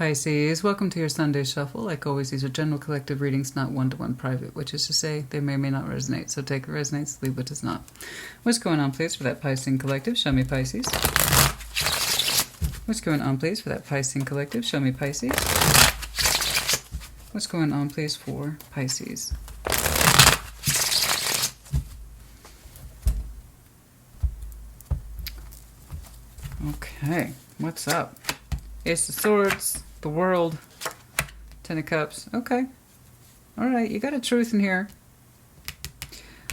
Pisces, welcome to your Sunday Shuffle. Like always, these are general collective readings, not one-to-one private, which is to say they may or may not resonate. So take what resonates, leave what does not. What's going on, please, for that Pisces collective? Show me Pisces. What's going on, please, for that Pisces collective? Show me Pisces. What's going on, please, for Pisces? Okay, what's up? Ace of Swords, the World, Ten of Cups. Okay. All right, you got a truth in here.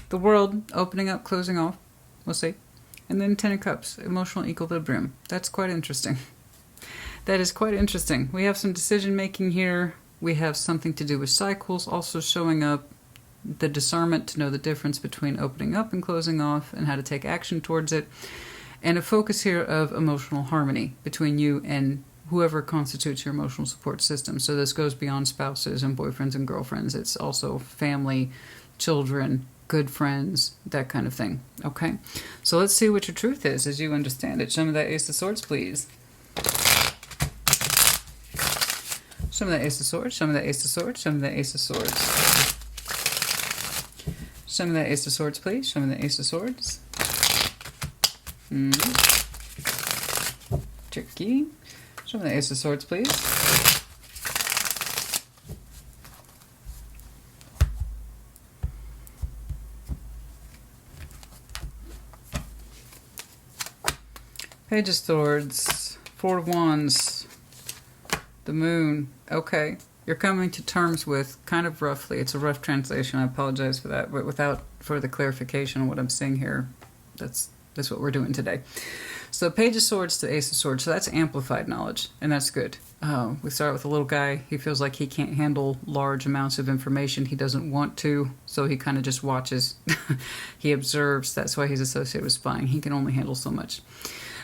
The World, opening up, closing off. We'll see. And then Ten of Cups, emotional equilibrium. That's quite interesting. That is quite interesting. We have some decision making here. We have something to do with cycles also showing up. The discernment to know the difference between opening up and closing off and how to take action towards it. And a focus here of emotional harmony between you and whoever constitutes your emotional support system. So this goes beyond spouses and boyfriends and girlfriends. It's also family, children, good friends, that kind of thing. Okay? So let's see what your truth is as you understand it. Show me that Ace of Swords, please. Show me that Ace of Swords. Show me that Ace of Swords. Show me that Ace of Swords. Show me that Ace of Swords, please. Show me the Ace of Swords. Tricky. Show me the Ace of Swords, please. Page of Swords, Four of Wands, the Moon. Okay, you're coming to terms with, kind of roughly, it's a rough translation, I apologize for that, but without further clarification on what I'm saying here, that's what we're doing today. So Page of Swords to Ace of Swords, so that's amplified knowledge, and that's good. We start with a little guy. He feels like he can't handle large amounts of information. He doesn't want to, so he kind of just watches. He observes. That's why he's associated with spying. He can only handle so much.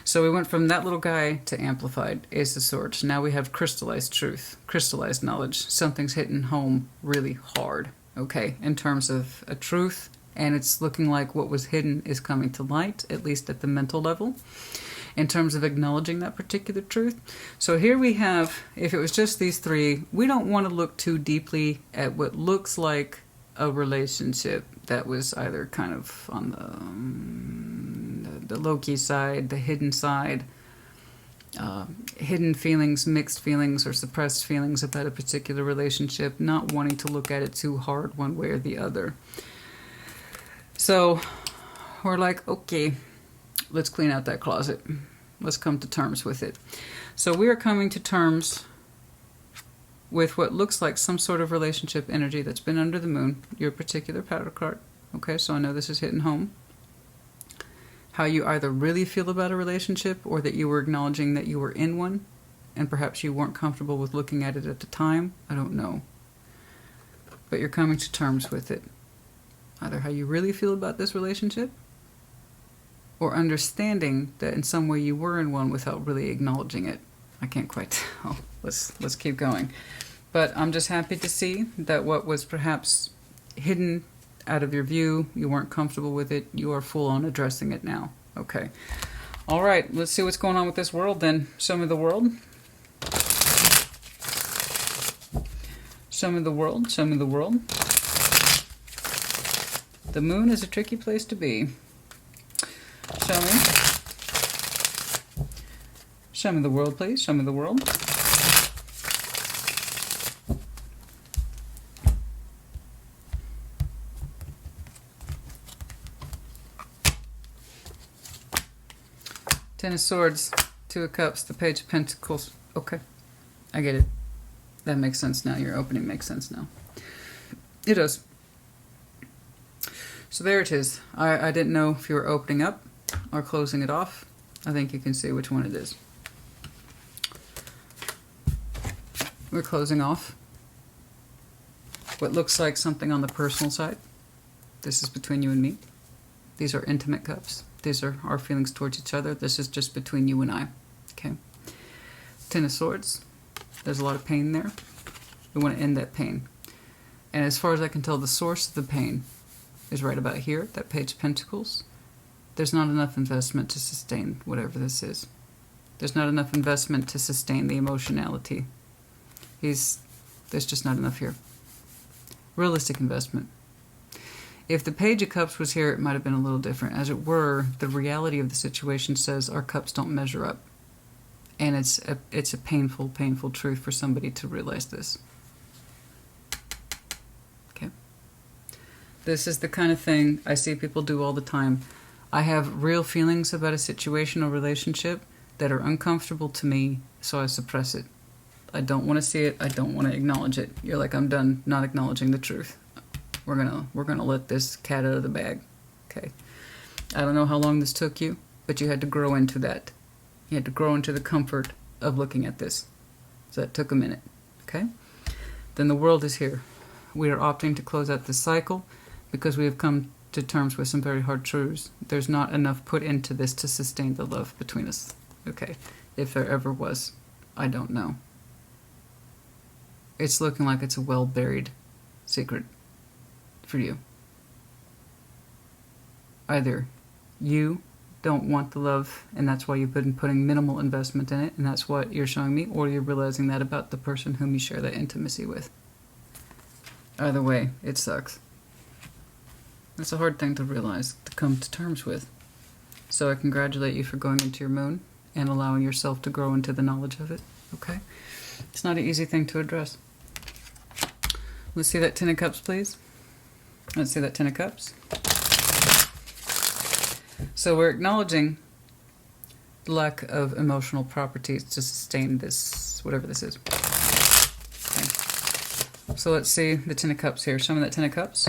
So we went from that little guy to amplified Ace of Swords. Now we have crystallized truth, crystallized knowledge. Something's hitting home really hard, okay, in terms of a truth. And it's looking like what was hidden is coming to light, at least at the mental level, in terms of acknowledging that particular truth. So here we have, if it was just these three, we don't want to look too deeply at what looks like a relationship that was either kind of on the low-key side, the hidden side, hidden feelings, mixed feelings, or suppressed feelings about a particular relationship, not wanting to look at it too hard one way or the other. So we're like, okay, let's clean out that closet. Let's come to terms with it. So we are coming to terms with what looks like some sort of relationship energy that's been under the moon, your particular paddle card. Okay, so I know this is hitting home. How you either really feel about a relationship or that you were acknowledging that you were in one and perhaps you weren't comfortable with looking at it at the time. I don't know. But you're coming to terms with it. Either how you really feel about this relationship or understanding that in some way you were in one without really acknowledging it. I can't quite tell. Let's keep going. But I'm just happy to see that what was perhaps hidden out of your view, you weren't comfortable with it, you are full on addressing it now. Okay. All right, let's see what's going on with this world then. Show me the world. Show me the world. Show me the world. The moon is a tricky place to be. Show me. Show me the world, please. Show me the world. Ten of Swords, Two of Cups, the Page of Pentacles. Okay, I get it. That makes sense now. Your opening makes sense now. It does. So there it is. I didn't know if you were opening up or closing it off. I think you can see which one it is. We're closing off what looks like something on the personal side. This is between you and me. These are intimate cups. These are our feelings towards each other. This is just between you and I. Okay. Ten of Swords. There's a lot of pain there. We want to end that pain. And as far as I can tell, the source of the pain is right about here, that Page of Pentacles. There's not enough investment to sustain whatever this is. There's not enough investment to sustain the emotionality There's just not enough here. Realistic investment. If the Page of Cups was here, it might have been a little different. As it were, the reality of the situation says our cups don't measure up. And it's a painful, painful truth for somebody to realize this. Okay? This is the kind of thing I see people do all the time. I have real feelings about a situation or relationship that are uncomfortable to me, so I suppress it. I don't want to see it. I don't want to acknowledge it. You're like, I'm done not acknowledging the truth. We're gonna let this cat out of the bag. Okay. I don't know how long this took you, but you had to grow into that. You had to grow into the comfort of looking at this. So that took a minute. Okay? Then the world is here. We are opting to close out this cycle because we have come to terms with some very hard truths. There's not enough put into this to sustain the love between us. Okay? If there ever was, I don't know. It's looking like it's a well-buried secret for you. Either you don't want the love, and that's why you've been putting minimal investment in it, and that's what you're showing me, or you're realizing that about the person whom you share that intimacy with. Either way, it sucks. It's a hard thing to realize, to come to terms with. So I congratulate you for going into your moon and allowing yourself to grow into the knowledge of it. Okay? It's not an easy thing to address. Let's see that Ten of Cups, please. Let's see that Ten of Cups. So we're acknowledging the lack of emotional properties to sustain this, whatever this is. Okay. So let's see the Ten of Cups here. Show me that Ten of Cups.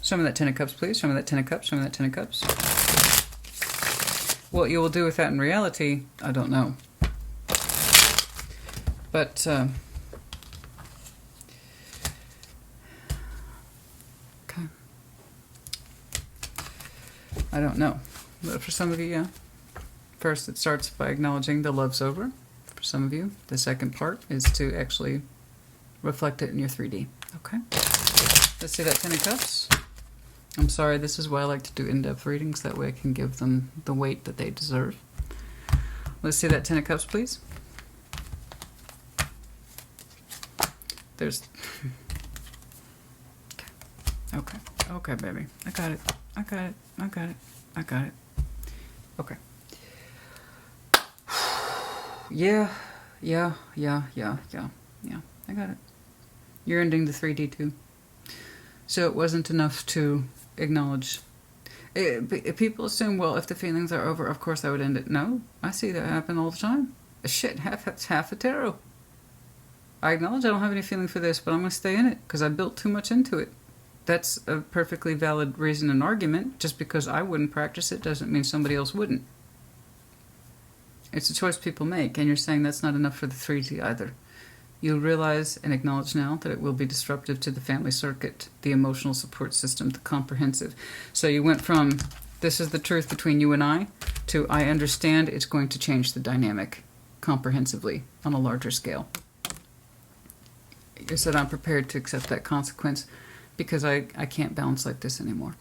Show me that Ten of Cups, please. Show me that Ten of Cups. Show me that Ten of Cups. What you will do with that in reality, I don't know. But, okay. I don't know. But for some of you, yeah. First, it starts by acknowledging the love's over. For some of you, the second part is to actually reflect it in your 3D. Okay? Let's see that Ten of Cups. I'm sorry, this is why I like to do in-depth readings. That way I can give them the weight that they deserve. Let's see that Ten of Cups, please. There's... Okay. Okay, baby. I got it. I got it. I got it. I got it. Okay. Yeah. I got it. You're ending the 3D too. So it wasn't enough to acknowledge. People assume, well, if the feelings are over, of course I would end it. No, I see that happen all the time. Shit, that's half the tarot. I acknowledge I don't have any feeling for this, but I'm going to stay in it because I built too much into it. That's a perfectly valid reason and argument. Just because I wouldn't practice it doesn't mean somebody else wouldn't. It's a choice people make, and you're saying that's not enough for the 3D either. You'll realize and acknowledge now that it will be disruptive to the family circuit, the emotional support system, the comprehensive. So you went from, this is the truth between you and I, to I understand it's going to change the dynamic comprehensively on a larger scale. You said I'm prepared to accept that consequence because I can't balance like this anymore.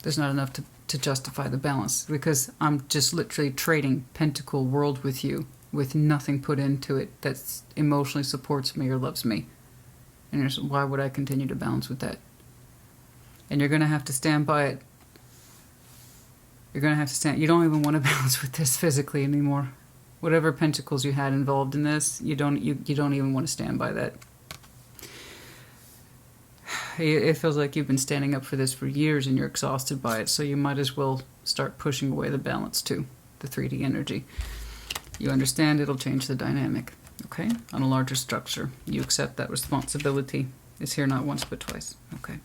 There's not enough to justify the balance because I'm just literally trading pentacle world with you with nothing put into it that emotionally supports me or loves me. And you're saying, why would I continue to balance with that? And you're going to have to stand by it. You're going to have to stand. You don't even want to balance with this physically anymore. Whatever pentacles you had involved in this, you don't even want to stand by that. It feels like you've been standing up for this for years and you're exhausted by it, so you might as well start pushing away the balance too, the 3D energy. You understand it'll change the dynamic, okay? On a larger structure. You accept that responsibility. It's here not once but twice, okay?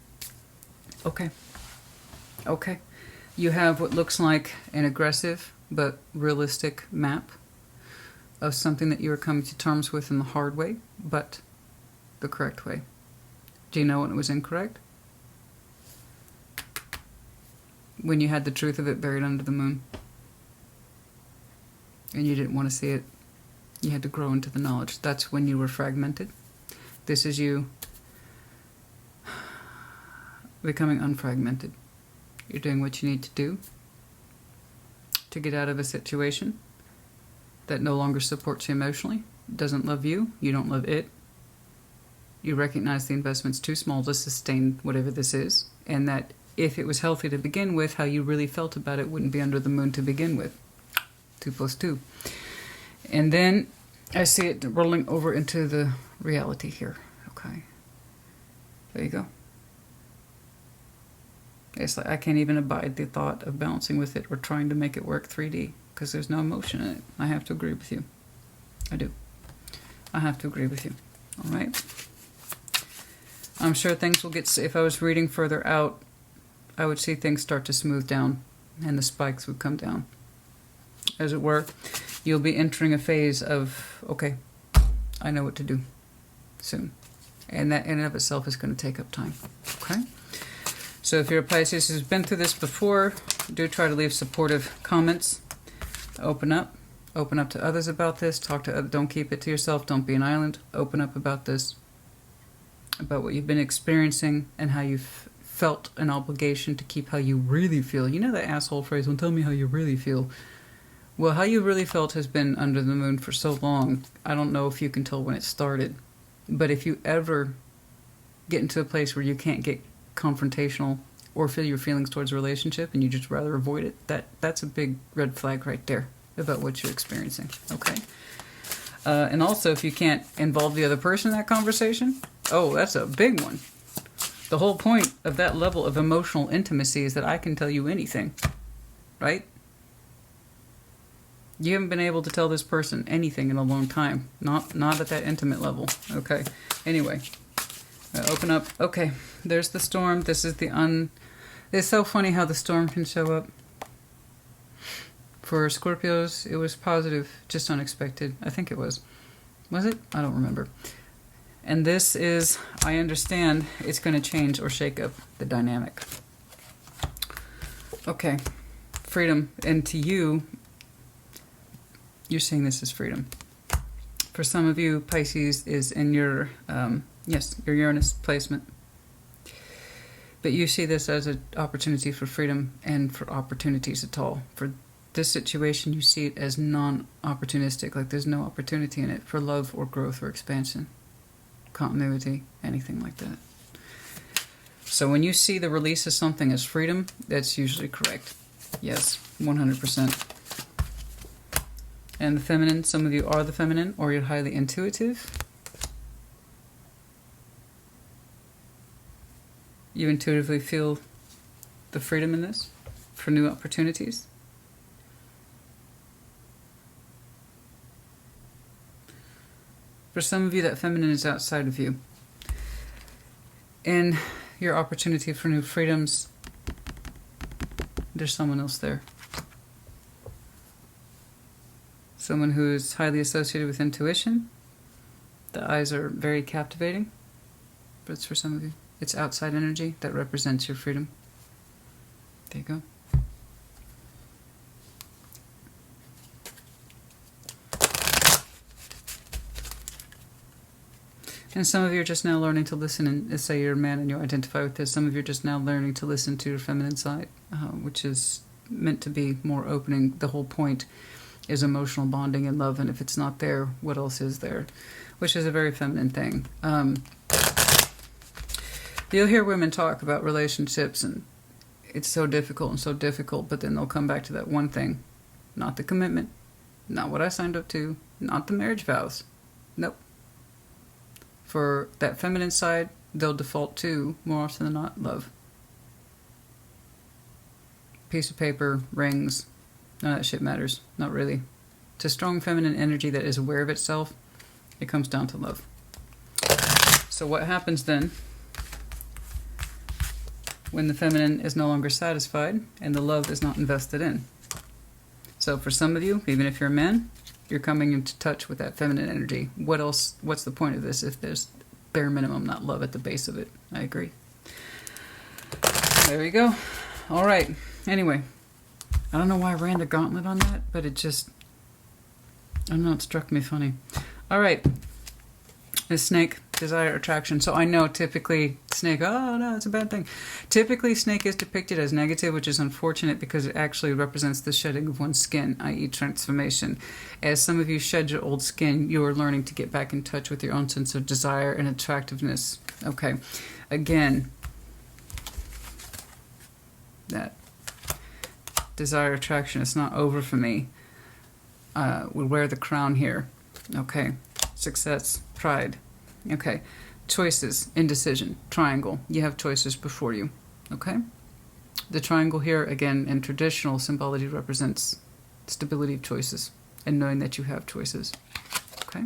Okay. Okay. You have what looks like an aggressive but realistic map of something that you are coming to terms with in the hard way, but the correct way. Do you know when it was incorrect? When you had the truth of it buried under the moon. And you didn't want to see it. You had to grow into the knowledge. That's when you were fragmented. This is you becoming unfragmented. You're doing what you need to do to get out of a situation that no longer supports you emotionally, doesn't love you. You don't love it. You recognize the investment's too small to sustain whatever this is, and that if it was healthy to begin with, how you really felt about it wouldn't be under the moon to begin with. 2 + 2. And then I see it rolling over into the reality here. Okay. There you go. It's like I can't even abide the thought of balancing with it or trying to make it work 3D because there's no emotion in it. I have to agree with you. I do. I have to agree with you. All right? I'm sure things will get... If I was reading further out, I would see things start to smooth down and the spikes would come down. As it were, you'll be entering a phase of, okay, I know what to do soon. And that in and of itself is going to take up time. Okay? So if you're a Pisces who's been through this before, do try to leave supportive comments. Open up. Open up to others about this. Talk to others. Don't keep it to yourself. Don't be an island. Open up about this. About what you've been experiencing and how you've felt an obligation to keep how you really feel. You know that asshole phrase, well, tell me how you really feel. Well, how you really felt has been under the moon for so long. I don't know if you can tell when it started. But if you ever get into a place where you can't get confrontational or feel your feelings towards a relationship and you just rather avoid it, that's a big red flag right there about what you're experiencing. Okay? And also, if you can't involve the other person in that conversation, oh, that's a big one. The whole point of that level of emotional intimacy is that I can tell you anything, right? You haven't been able to tell this person anything in a long time. Not at that intimate level. Okay. Anyway, open up. Okay, there's the storm. This is the It's so funny how the storm can show up. For Scorpios, it was positive, just unexpected. I think it was. Was it? I don't remember. And this is, I understand, it's going to change or shake up the dynamic. Okay. Freedom. And to you, you're seeing this as freedom. For some of you, Pisces is in your, your Uranus placement. But you see this as an opportunity for freedom and for opportunities at all. For this situation, you see it as non-opportunistic, like there's no opportunity in it for love or growth or expansion, continuity, anything like that. So when you see the release of something as freedom, that's usually correct. Yes, 100%. And the feminine, some of you are the feminine, or you're highly intuitive. You intuitively feel the freedom in this for new opportunities. For some of you, that feminine is outside of you. In your opportunity for new freedoms, there's someone else there. Someone who is highly associated with intuition. The eyes are very captivating, but it's for some of you. It's outside energy that represents your freedom. There you go. And some of you are just now learning to listen, and say you're a man and you identify with this. Some of you are just now learning to listen to your feminine side, which is meant to be more opening. The whole point is emotional bonding and love, and if it's not there, what else is there? Which is a very feminine thing. You'll hear women talk about relationships, and it's so difficult, but then they'll come back to that one thing. Not the commitment, not what I signed up to, not the marriage vows. Nope. For that feminine side, they'll default to, more often than not, love. Piece of paper, rings, none of that shit matters. Not really. To strong feminine energy that is aware of itself, it comes down to love. So what happens then when the feminine is no longer satisfied and the love is not invested in? So for some of you, even if you're a man, you're coming into touch with that feminine energy. What else? What's the point of this if there's bare minimum, not love at the base of it? I agree. There you go. All right. Anyway, I don't know why I ran the gauntlet on that, but it just, I don't know, it struck me funny. All right. The snake, desire, attraction. So I know typically snake, oh no, it's a bad thing. Typically snake is depicted as negative, which is unfortunate because it actually represents the shedding of one's skin, i.e. transformation. As some of you shed your old skin, you are learning to get back in touch with your own sense of desire and attractiveness. Okay, again, that desire, attraction, it's not over for me. We wear the crown here. Okay, success, pride. Okay, choices, indecision, triangle. You have choices before you. Okay, the triangle here, again, in traditional symbology represents stability of choices and knowing that you have choices. Okay,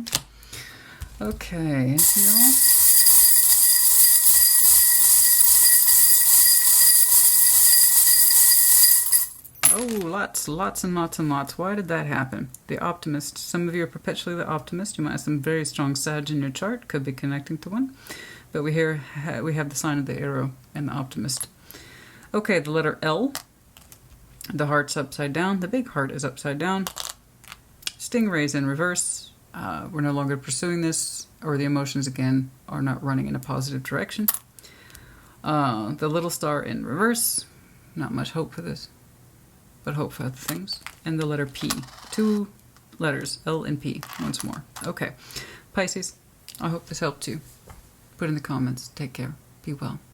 okay, anything else? Oh, lots and lots and lots. Why did that happen? The optimist. Some of you are perpetually the optimist. You might have some very strong Sag in your chart. Could be connecting to one. But we have the sign of the arrow and the optimist. Okay, the letter L. The heart's upside down. The big heart is upside down. Stingray's in reverse. We're no longer pursuing this, or the emotions, again, are not running in a positive direction. The little star in reverse. Not much hope for this, but hope for other things. And the letter P. 2 letters, L and P, once more. Okay, Pisces, I hope this helped you. Put in the comments. Take care. Be well.